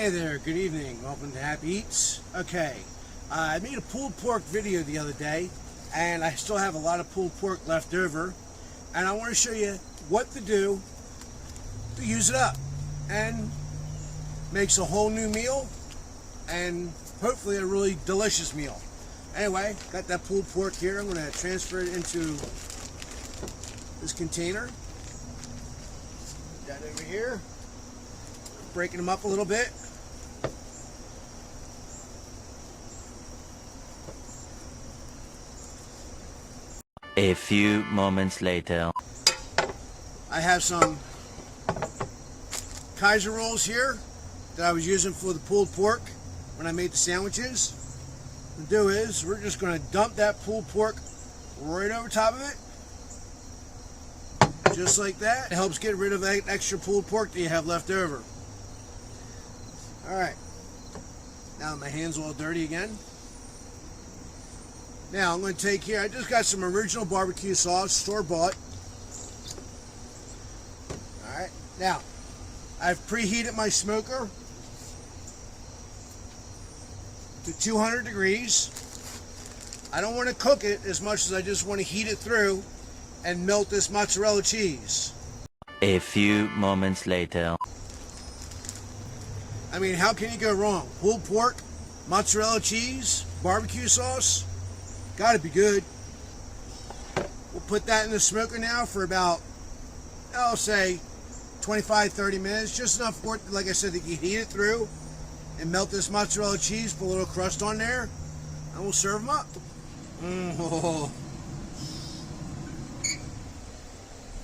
Hey there, good evening. Welcome to Happy Eats. Okay, I made a pulled pork video the other day, and I still have a lot of pulled pork left over, and I want to show you what to do to use it up, and makes a whole new meal, and hopefully a really delicious meal. Anyway, got that pulled pork here. I'm going to transfer it into this container. Put that over here. Breaking them up a little bit. A few moments later. I have some Kaiser rolls here that I was using for the pulled pork when I made the sandwiches. What we'll do is we're just going to dump that pulled pork right over top of it. Just like that. It helps get rid of that extra pulled pork that you have left over. Alright. Now my hand's all dirty again. Now I'm going to take here, I just got some original barbecue sauce, store-bought. Alright, now I've preheated my smoker to 200 degrees. I don't want to cook it as much as I just want to heat it through and melt this mozzarella cheese. A few moments later. I mean, how can you go wrong? Pulled pork, mozzarella cheese, barbecue sauce. Gotta be good. We'll put that in the smoker now for about, I'll say, 25-30 minutes. Just enough for it, like I said, that you heat it through and melt this mozzarella cheese, put a little crust on there, and we'll serve them up. Oh.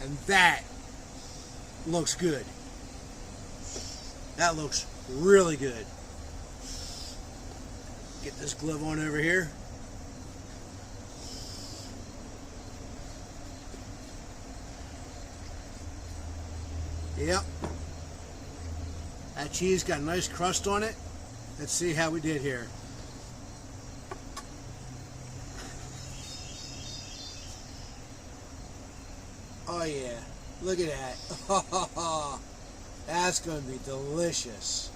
And that looks good. That looks really good. Get this glove on over here. Yep. That cheese got a nice crust on it. Let's see how we did here. Oh yeah, look at that. That's going to be delicious.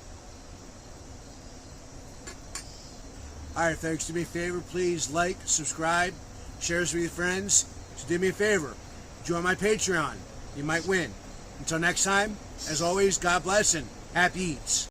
Alright folks, do me a favor, please like, subscribe, share this with your friends. So do me a favor, join my Patreon. You might win. Until next time, as always, God bless and happy eats.